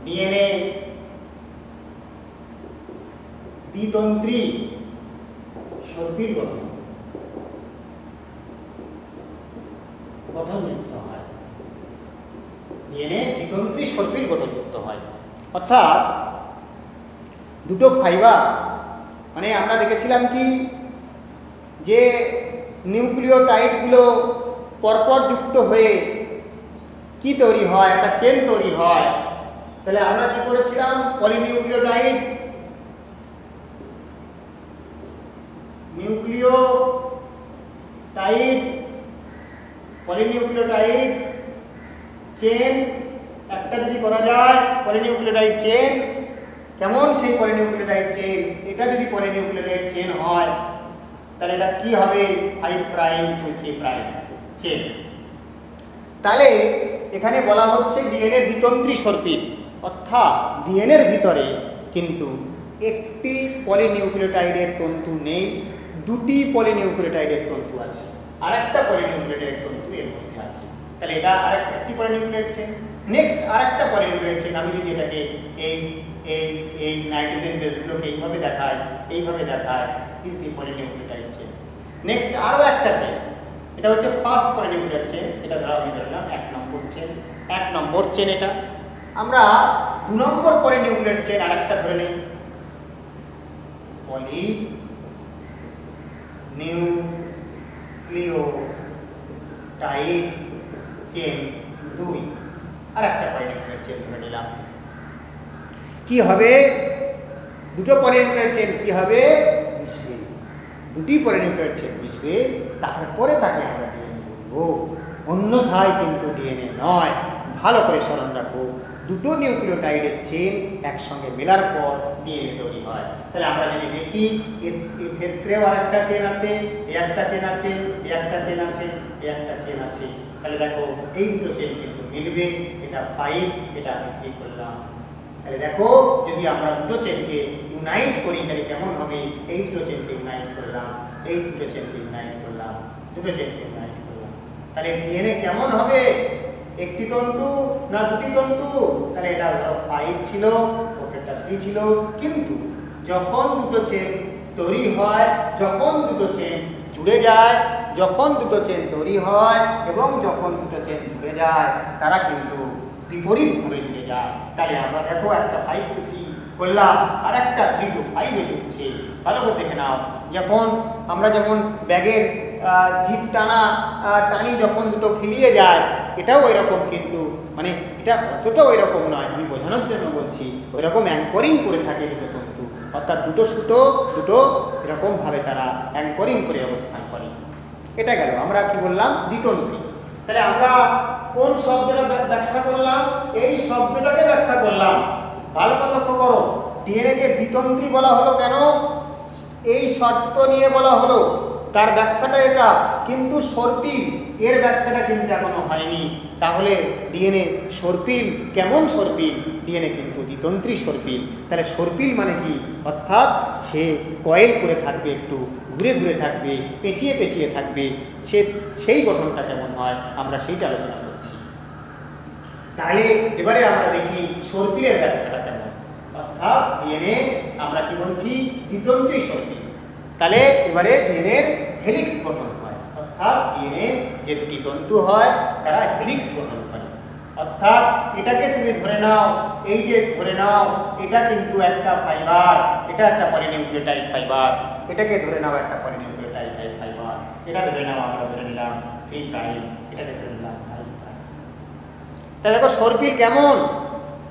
ডিএনএ দ্বিতন্ত্রী সর্পিল গঠনযুক্ত হয়। ডিএনএ দ্বিতন্ত্রী সর্পিল গঠনযুক্ত হয়, অর্থাৎ দুটো ফাইবার, মানে আমরা দেখেছিলাম কি যে নিউক্লিওটাইডগুলো পরপর যুক্ত হয়ে কি তৈরি হয়? একটা চেন তৈরি হয়। তাহলে আমরা কি করেছিলাম? পলিনিউক্লিওটাইড পলিনিউক্লিওটাইড চেন একটা যদি করা যায়, পলিনিউক্লিওটাইড চেন কেমন? সেই পলিনিউক্লিওটাইড চেন, এটা যদি পলিনিউক্লিওটাইড চেন হয় তাহলে এটা কি হবে? 5 প্রাইম টু 3 প্রাইম চেন। তাহলে এখানে বলা হচ্ছে ডিএনএ দ্বিতন্ত্রী সর্পিল, অর্থাৎ ডিএনএর ভিতরে কিন্তু একটি পলিনিউক্লিওটাইডের তন্তু নেই, দুটি পলিনিউক্লিওটাইডের তন্তু আছে, আরেকটা পলিনিউক্লিওটাইড তন্তু এর মধ্যে আছে। তাহলে এটা একটি পলিনিউক্লিওটাইড চেন। নেক্সট আরেকটা পলিনিউক্লিওটাইড চেন, আমি যদি এটাকে এই এই এই নাইট্রোজেন বেসগুলোকে এইভাবে দেখায়, is the polynucleotide chain. Next আরও একটা চেন, এটা হচ্ছে ফার্স্ট পলিনিউক্লিওটাইড চেন। এটা আমি ধরলাম 1 নম্বর চেন, 1 নম্বর চেন। এটা আমরা 2 নম্বর পলিনিউক্লিওটাইড চেন আরেকটা ধরে নেই, পলিনিউক্লিওটাইড চেন 2, আর একটা পলিনিউক্লিওটাইড চেন ধরে নিলাম। কি হবে? দুটো পলিনিউক্লিওটাইড চেন কি হবে? মিশবে। দুটি পলিনিউক্লিওটাইড চেন মিশবে, তারপরে তাকে আমরা ডিএনএ বলবো, অন্যথায় কিন্তু ডিএনএ নয়। ভালো করে স্মরণ রাখো, দুটো নিউক্লিওটাইডের চেন একসঙ্গে মেলার পর ডিএনএ তৈরি হয়। তাহলে আমরা যদি দেখি এর ক্ষেত্রেও আরেকটা চেন আছে, একটা চেন আছে, একটা চেন আছে, একটা চেন আছে। তাহলে দেখো এই দুটো চেন কিন্তু মিলবে, এটা 5, এটা আমি 3 করলাম। তাহলে দেখো যদি আমরা দুটো চেনকে ইউনাইট করি তাহলে কেমন হবে? এই দুটো চেনকে ইউনাইট করলাম, এই দুটো চেনকে ইউনাইট করলাম, দুটো চেনকে ইউনাইট করলাম, তাহলে ডিএনএ কেমন হবে? একটি তন্তু না দুটি তন্তু? তাহলে এটা ধরো 5 ছিল, ওপরেরটা 3 ছিল, কিন্তু যখন দুটো চেন তৈরি হয়, যখন দুটো চেন জুড়ে যায়, যখন দুটো চেন তৈরি হয় এবং যখন দুটো চেন জুড়ে যায়, তারা কিন্তু বিপরীতভাবে জুড়ে যায়। তাহলে আমরা দেখো একটা 5 to 3 করলাম, আর একটা 3 to 5 এ জুড়ছে। ভালো করে দেখে নাও, যখন আমরা যেমন ব্যাগের জিপ টানি যখন দুটো খিলিয়ে যায়, এটাও ওই রকম, কিন্তু মানে এটা অতটা ওই রকম নয়, আমি বোঝানোর জন্য বলছি। ওই রকম অ্যাঙ্করিং করে থাকে দুটো তন্তু, অর্থাৎ দুটো সুতো দুটো এরকমভাবে তারা অ্যাঙ্করিং করে অবস্থান করে। এটা গেল, আমরা কি বললাম? দ্বিতন্ত্রী। তাহলে আমরা কোন শব্দটা ব্যাখ্যা করলাম? এই শব্দটাকে ব্যাখ্যা করলাম। ভালো করে লক্ষ্য করো, ডিএনএ কে দ্বিতন্ত্রী বলা হলো কেন? এই শর্ত নিয়ে বলা হলো, তার ব্যাখ্যাটা এটা, কিন্তু সর্পিল এর ব্যাখ্যাটা কিন্তু এখনো হয়নি। তাহলে ডিএনএ সর্পিল, কেমন সর্পিল? ডিএনএ কিন্তু দ্বিতন্ত্রী সর্পিল। তাহলে সর্পিল মানে কি? অর্থাৎ সে কয়েল করে থাকবে, একটু ঘুরে ঘুরে থাকবে, পেঁচিয়ে পেঁচিয়ে থাকবে। সেই গঠনটা কেমন হয় আমরা সেইটা আলোচনা করছি। তাহলে এবারে আমরা দেখি সর্পিলের ব্যাখ্যাটা কেমন। অর্থাৎ ডিএনএ আমরা কি বলছি? দ্বিতন্ত্রী সর্পিল। তাহলে এবারে ডিএনএর হেলিক্স গঠন হয়, অর্থাৎ ডিএনএ যে দুটি তন্তু হয় তারা হেলিক্স গঠন করে। অর্থাৎ এটাকে তুমি ধরে নাও, এই যে ধরে নাও, এটা কিন্তু একটা ফাইবার, এটা একটা পলিনিউক্লিওটাইড ফাইবার, এটাকে ধরে নাও একটা পলিনিউক্লিওটাইড ফাইবার, এটা ধরে নাও, আমরা ধরে নিলাম 3 প্রাইম, এটাকে ধরে নিলাম 5 প্রাইম। তাহলে দেখো সর্পিল কেমন,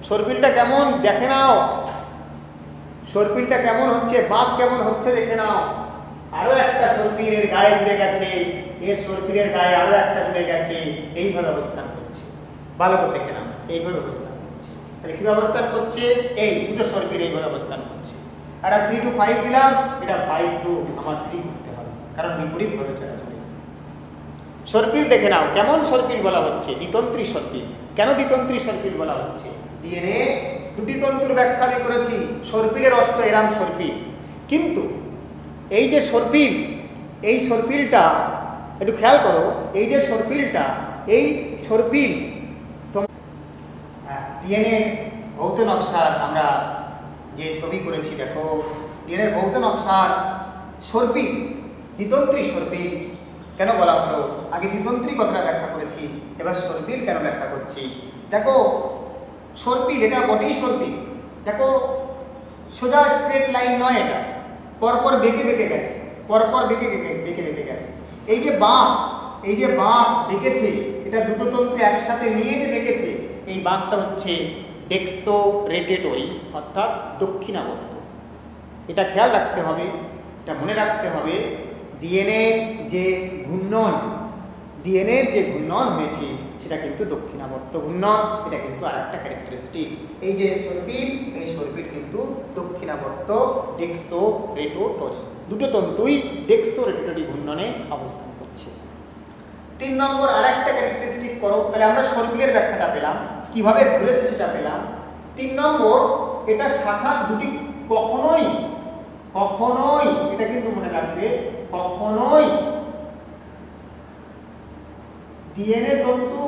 সর্পিলটা কেমন দেখে নাও, সর্পিলটা কেমন হচ্ছে, বাঁক কেমন হচ্ছে দেখে নাও। আরো একটা সর্পিল এর গায়ে জুড়ে গেছে, এর সর্পিলের গায়ে আরো একটা জুড়ে গেছে, এইভাবে অবস্থান করছে। ভালো করে দেখে নাও, এইভাবে অবস্থান করছে। তাহলে কিভাবে অবস্থান করছে? এই দুটো সর্পিল এইভাবে অবস্থান করছে। একটা 3 to 5 দিলাম, এটা 5 to আমার 3 করতে হবে, কারণ বিপরীতভাবে চলা চলে। সর্পিল দেখে নাও কেমন সর্পিল বলা হচ্ছে? দ্বিতন্ত্রী সর্পিল। কেন দ্বিতন্ত্রী সর্পিল বলা হচ্ছে? ডিএনএ দুটি তন্তুর ব্যাখ্যা আমি করেছি, সর্পিলের অর্থ এরাম সর্পিল। কিন্তু এই যে সর্পিল, এই সর্পিলটা একটু খেয়াল করো, এই যে সর্পিলটা, এই সর্পিল ডিএনএ ভৌত নকশার আমরা যে ছবি করেছি, দেখো ডিএনএর ভৌত নকশার সর্পিল দ্বিতন্ত্রী সর্পিল কেন বলা হলো? আগে দ্বিতন্ত্রী কথাটা ব্যাখ্যা করেছি, এবার সর্পিল কেন ব্যাখ্যা করছি। দেখো সর্পিল, এটা বটেই সর্পিল। দেখো সোজা স্ট্রেট লাইন নয়, এটা পরপর বেঁকে বেঁকে গেছে, পরপর বেঁকে বেঁকে গেছে। এই যে বাঁক, এই যে বাঁক বেঁকেছে, এটা দুটো তন্তু একসাথে নিয়ে যে বেঁকেছে, এই বাঁকটা হচ্ছে ডেক্সোরেটেটরি, অর্থাৎ দক্ষিণাবর্ত। এটা খেয়াল রাখতে হবে, এটা মনে রাখতে হবে। ডিএনএ যে ঘূর্ণন, ডিএনএর যে ঘূর্ণন হয়েছে সেটা কিন্তু দক্ষিণাবর্ত ঘূর্ণন, এটা কিন্তু আর একটা ক্যারেক্টারিস্টিক। এই যে সর্পিল, এই সর্পিল কিন্তু দক্ষিণাবর্ত ডেক্সোরেটোটরি, দুটো তন্তুই ডেক্সোরেটোটরি ঘূর্ণনে অবস্থান করছে। 3 নম্বর আর একটা ক্যারেক্টারিস্টিক করো, তাহলে আমরা সর্পিলের ব্যাখ্যাটা পেলাম, কিভাবে ঘুরেছে সেটা পেলাম। 3 নম্বর, এটা শাখার দুটি কখনোই কখনোই, এটা কিন্তু মনে রাখবে, কখনোই ডিএনএ তন্তু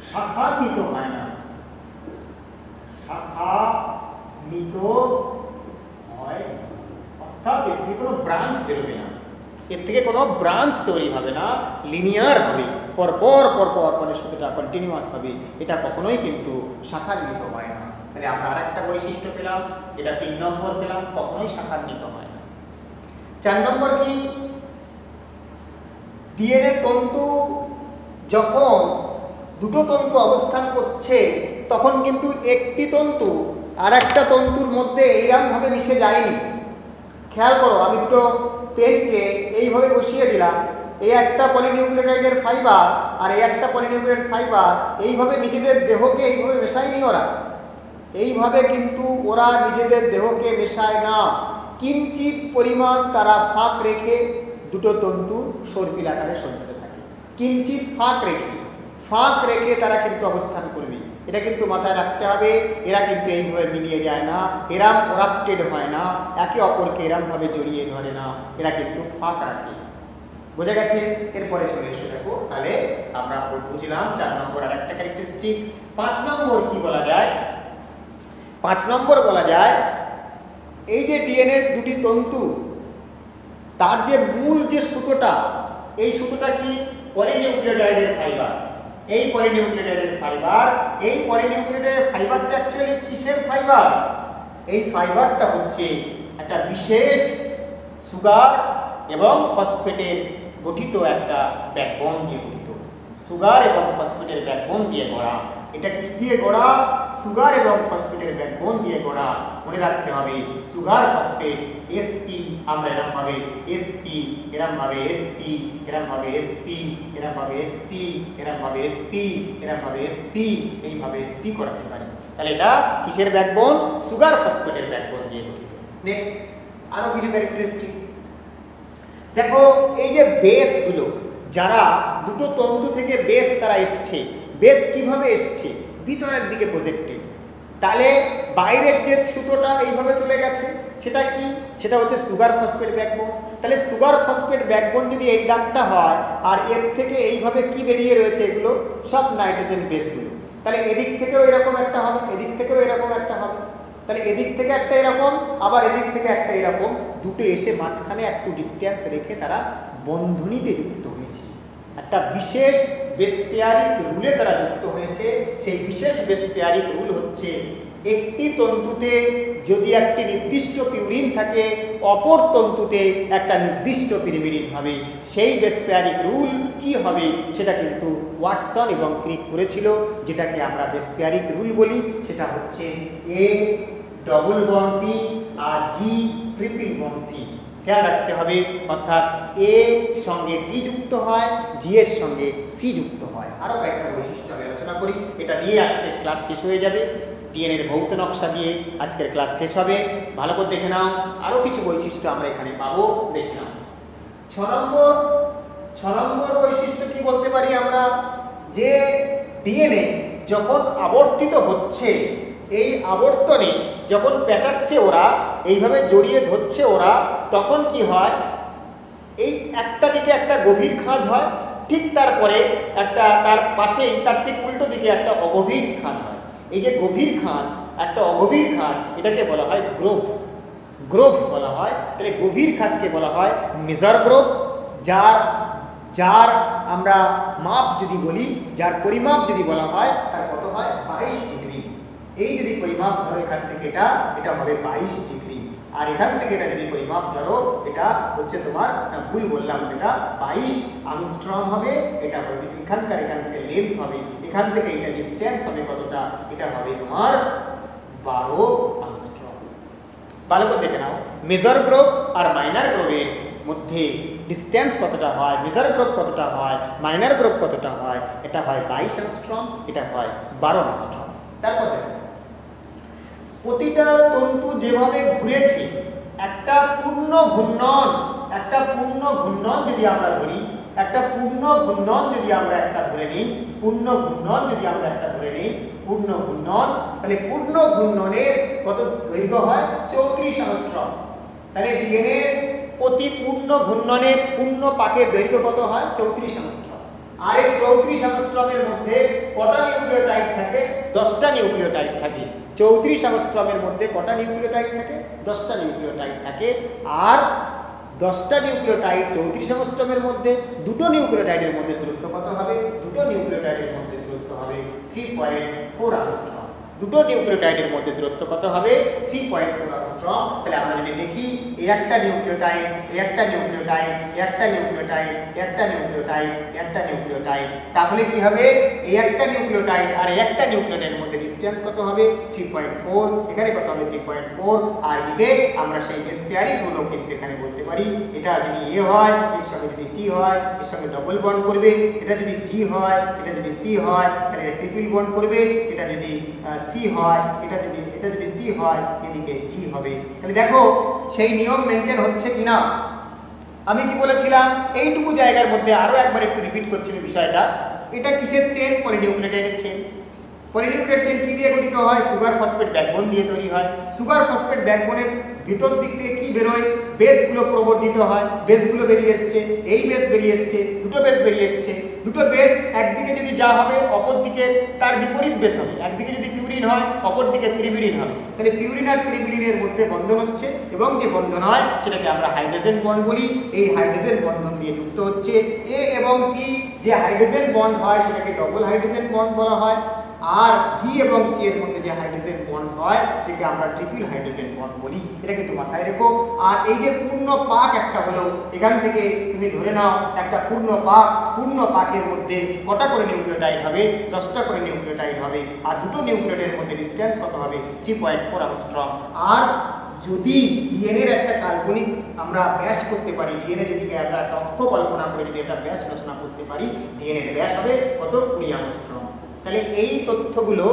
শাখান্বিত হয় না, শাখান্বিত হয়, অর্থাৎ এর থেকে কোনো ব্রাঞ্চ বেরোবে না, এর থেকে কোনো ব্রাঞ্চ তৈরি হবে না, লিনিয়ার হবে, পরপর পরপর মানে সুতোটা কন্টিনিউয়াস হবে, এটা কখনোই কিন্তু শাখান্বিত হয় না। তাহলে আমরা আরেকটা বৈশিষ্ট্য পেলাম, এটা 3 নম্বর পেলাম, কখনোই শাখান্বিত হয় না। 4 নম্বর কি, ডিএনএ তন্তু যখন দুটো তন্তু অবস্থান করছে তখন কিন্তু একটি তন্তু আর একটা তন্তুর মধ্যে এইরকমভাবে মিশে যায়নি। খেয়াল করো, আমি দুটো পেনকে এইভাবে বসিয়ে দিলাম, এই একটা পলিনিউক্লিওটাইডের ফাইবার আর এই একটা পলিনিউক্লিওটাইড ফাইবার এইভাবে নিজেদের দেহকে এইভাবে মেশায়নি ওরা, এইভাবে কিন্তু ওরা নিজেদের দেহকে মেশায় না, কিঞ্চিত পরিমাণ তারা ফাঁক রেখে দুটো তন্তু সর্পিল আকারে সঞ্চিত থাকে, কিঞ্চিত ফাঁক রেখে তারা কিন্তু অবস্থান করবে, এটা কিন্তু মাথায় রাখতে হবে। এরা কিন্তু এইভাবে মিলিয়ে যায় না, এরাম ওরাপ্টেড হয় না, একে অপরকে এরমভাবে জড়িয়ে ধরে না, এরা কিন্তু ফাঁক রাখে। বোঝা গেছে? এরপরে চলে এসে দেখো, তাহলে আমরা বুঝলাম 4 নম্বর আর একটা ক্যারেক্টারিস্টিক। 5 নম্বর কি বলা যায়? 5 নম্বর বলা যায় এই যে ডিএনএ দুটি তন্তু, তার যে মূল যে সুতোটা, এই সুতোটা কি? পলিনিউক্লিওটাইডের ফাইবার। এই পলিনিউক্লিওটাইডের ফাইবার, এই পলিনিউক্লিওটাইডের ফাইবারটা অ্যাকচুয়ালি কিসের ফাইবার? এই ফাইবারটা হচ্ছে একটা বিশেষ সুগার এবং ফসফেটের গঠিত একটা ব্যাকবোন দিয়ে গঠিত, সুগার এবং ফসফেটের ব্যাকবোন দিয়ে গড়া। এটা কিস দিয়ে গড়া? সুগার এবং ফসফেটের ব্যাকবোন দিয়ে গড়া। মনে রাখতে হবে সুগার ফসফেট এসপি, আমরা এরকম ভাবে এসপি, এরকম ভাবে এসপি, এরকম ভাবে এসপি, এরকম ভাবে এসপি, এরকম ভাবে এসপি, এরকম ভাবে এসপি, এইভাবে এসপি করাতে পারি। তাহলে এটা কিসের ব্যাকবোন? সুগার ফসফেটের ব্যাকবোন দিয়ে গঠিত। নেক্সট আরো কিছু ক্যারেক্টারিস্টিক দেখো, এই যে বেসগুলো, যারা দুটো তন্তু থেকে বেস তারা এসছে, বেস কিভাবে এসছে? ভিতরের দিকে প্রজেক্টেড। তাহলে বাইরের যে সুতোটা এইভাবে চলে গেছে সেটা কি? সেটা হচ্ছে সুগার ফসফেট ব্যাকবোন। তাহলে সুগার ফসফেট ব্যাকবোন যদি এই দাগটা হয়, আর এর থেকে এইভাবে কি বেরিয়ে রয়েছে? এগুলো সব নাইট্রোজেন বেসগুলো। তাহলে এদিক থেকেও এরকম একটা হবে, এদিক থেকেও এরকম একটা হবে, তাহলে এদিক থেকে একটা এরকম, আবার এদিক থেকে একটা এরকম, দুটো এসে মাঝখানে একটু ডিস্টেন্স রেখে তারা বন্ধনীতে যুক্ত হয়েছে, একটা বিশেষ বেস পেয়ারিং রুলে তারা যুক্ত হয়েছে। সেই বিশেষ বেস পেয়ারিং রুল হচ্ছে, একটি তন্তুতে যদি একটি নির্দিষ্ট পিউরিন থাকে, অপর তন্তুতে একটা নির্দিষ্ট পিরিমিডিন হবে। সেই বেস পেয়ারিং রুল কি হবে সেটা কিন্তু ওয়াটসন এবং ক্রিক করেছিল, যেটাকে আমরা বেস পেয়ারিং রুল বলি। সেটা হচ্ছে এ ডবল বন্ড টি আর জি ট্রিপল বন্ড সি। খেয়াল রাখতে হবে, অর্থাৎ এ সঙ্গে ডি যুক্ত হয়, জি এর সঙ্গে সি যুক্ত হয়। আরও কয়েকটা বৈশিষ্ট্য আমি আলোচনা করি, এটা দিয়ে আজকের ক্লাস শেষ হয়ে যাবে। ডিএনএর ভৌত নকশা দিয়ে আজকের ক্লাস শেষ হবে। ভালো করে দেখে নাও, আরও কিছু বৈশিষ্ট্য আমরা এখানে পাবো, দেখে নাও। 6 নম্বর বৈশিষ্ট্য কি বলতে পারি আমরা? যে ডিএনএ যখন আবর্তিত হচ্ছে, এই আবর্তনে যখন পেঁচাচ্ছে ওরা, এইভাবে জড়িয়ে ধরছে ওরা, তখন কি হয়? এই একটা দিকে একটা গভীর খাঁজ হয়, ঠিক তারপরে একটা তার পাশেই তার ঠিক উল্টো দিকে একটা অগভীর খাঁজ হয়। এই যে গভীর খাঁজ, একটা অগভীর খাঁজ, এটাকে বলা হয় গ্রোভ, গ্রোভ বলা হয়। তাহলে গভীর খাঁজকে বলা হয় মেজর গ্রোভ, যার আমরা মাপ যদি বলি, যার পরিমাপ যদি বলা হয়, তার কত হয়? 22 ডিগ্রি। এই যদি পরিমাপ ধরো এখান থেকে এটা হবে 22 ডিগ্রি, আর এখান থেকে এটা যদি পরিমাপ ধরো, এটা হচ্ছে তোমার, ভুল বললাম, এটা 22 আর্মস্ট্রং হবে। এটা হবে এখান থেকে লেন্থ হবে, এখান থেকে এটা ডিস্টেন্স হবে কতটা? এটা হবে তোমার 12 আর্মস্ট্রং। ভালো করে দেখে নাও, মেজর গ্রোভ আর মাইনার গ্রোভের মধ্যে ডিস্টেন্স কতটা হয়, মেজর গ্রোভ কতটা হয়, মাইনার গ্রোভ কতটা হয়? এটা হয় 22 আর্মস্ট্রং, এটা হয় 12 আর্মস্ট্রং। তারপর দেখো, প্রতিটা তন্তু যেভাবে ঘুরেছে, একটা পূর্ণ ঘূর্ণন যদি আমরা ধরি, একটা পূর্ণ ঘূর্ণন যদি আমরা একটা ধরে নিই, পূর্ণ ঘূর্ণন, তাহলে পূর্ণ ঘূর্ণনের কত কত দৈর্ঘ্য হয় 34 অ্যাংস্ট্রম। তাহলে ডিএনএ প্রতি পূর্ণ ঘূর্ণনের পূর্ণ পাকের দৈর্ঘ্য কত হয় 34 অ্যাংস্ট্রম। আর এই 34 অ্যাংস্ট্রমের মধ্যে কটা নিউক্লিওটাইড থাকে 10টা নিউক্লিওটাইড থাকে। 34 অ্যাংস্ট্রমের মধ্যে কটা নিউক্লিওটাইড থাকে 10টা নিউক্লিওটাইড থাকে। আর 10টা নিউক্লিওটাইড 34 অ্যাংস্ট্রমের মধ্যে দুটো নিউক্লিওটাইডের মধ্যে দূরত্ব কত হবে দুটো নিউক্লিওটাইডের মধ্যে দূরত্ব হবে 3.4 অ্যাংস্ট্রম। দুটো নিউক্লিওটাইডের মধ্যে দূরত্ব কত হবে 3.4 অ্যাংস্ট্রম। তাহলে আমরা যদি দেখি এই একটা নিউক্লিওটাইড এই একটা নিউক্লিওটাইড এই একটা নিউক্লিওটাইড এই একটা নিউক্লিওটাইড এই একটা নিউক্লিওটাইড, তাহলে কি হবে এই একটা নিউক্লিওটাইড আর এই একটা নিউক্লিওটাইডের মধ্যে ডিসটেন্স কত হবে 3.4, এখানে কত হবে 3.4। আর এদিকে আমরা সেই বেস পেয়ারিং গুলো কিন্তু এখানে বলতে পারি এটা যদি এ হয় এর সঙ্গে যদি টি হয় এর সঙ্গে ডবল বন্ড করবে, এটা যদি জি হয় এটা যদি সি হয় তাহলে এটা ট্রিপল বন্ড করবে, এটা যদি সি হয় এটা যদি সি হয় এদিকে জি হবে। তাহলে দেখো সেই নিয়ম মেনটেন হচ্ছে কিনা। আমি কি বলেছিলাম এইটুকু জায়গার মধ্যে আরো একবার একটু রিপিট করছি বিষয়টা। এটা কিসের চেন পলিনিউক্লিওটাইডের চেন। পলিনিউক্লিওটাইড চেন কি দিয়ে গঠিত হয় সুগার ফসফেট ব্যাকবোন দিয়ে তৈরি হয়। সুগার ফসফেট ব্যাকবোনের ভিতর দিক থেকে কি বেরোয় বেসগুলো প্রবর্ধিত হয়, বেসগুলো বেরিয়ে এসছে, এই বেস বেরিয়ে এসছে, দুটো বেস বেরিয়ে এসছে। দুটো বেস একদিকে যদি যা হবে অপর দিকে তার বিপরীত বেস হবে। একদিকে যদি পিউরিন হয় অপর দিকে পিরিমিডিন হবে। তাহলে পিউরিন আর পিরিমিডিনের মধ্যে বন্ধন হচ্ছে এবং যে বন্ধন হয় সেটাকে আমরা হাইড্রোজেন বন্ড বলি। এই হাইড্রোজেন বন্ধন দিয়ে যুক্ত হচ্ছে এ এবং পি। যে হাইড্রোজেন বন্ড হয় সেটাকে ডবল হাইড্রোজেন বন্ড বলা হয়। আর জি এবং সি এর মধ্যে যে হাইড্রোজেন বন্ড হয় সেটাকে আমরা ট্রিপল হাইড্রোজেন বন্ড বলি। এটা কিন্তু মাথায় রেখো। আর এই যে পূর্ণ পাক একটা হলো, এখান থেকে তুমি ধরে নাও একটা পূর্ণ পাকের মধ্যে কটা করে নিউক্লিওটাইড হবে 10টা করে নিউক্লিওটাইড হবে। আর দুটো নিউক্লিওটাইডের মধ্যে ডিসটেন্স কত হবে 3.4 অ্যাংস্ট্রম। আর যদি ডিএনএর একটা কাল্পনিক আমরা ব্যাস করতে পারি, ডিএনএ যদি আমরা একটা অক্ষ কল্পনা করে যদি একটা ব্যাস রচনা করতে পারি ডিএনএর ব্যাস হবে কত 20 অ্যাংস্ট্রম। তাহলে এই তথ্যগুলো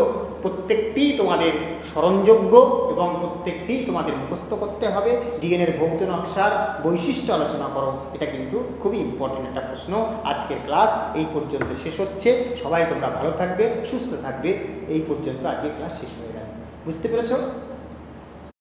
প্রত্যেকটি তোমাদের স্মরণযোগ্য এবং প্রত্যেকটি তোমাদের মুখস্থ করতে হবে। ডিএনএর ভৌত নকশার বৈশিষ্ট্য আলোচনা করো, এটা কিন্তু খুবই ইম্পর্টেন্ট একটা প্রশ্ন। আজকের ক্লাস এই পর্যন্ত শেষ হচ্ছে। সবাই তোমরা ভালো থাকবে, সুস্থ থাকবে। এই পর্যন্ত আজকের ক্লাস শেষ হয়ে গেল। বুঝতে পেরেছো?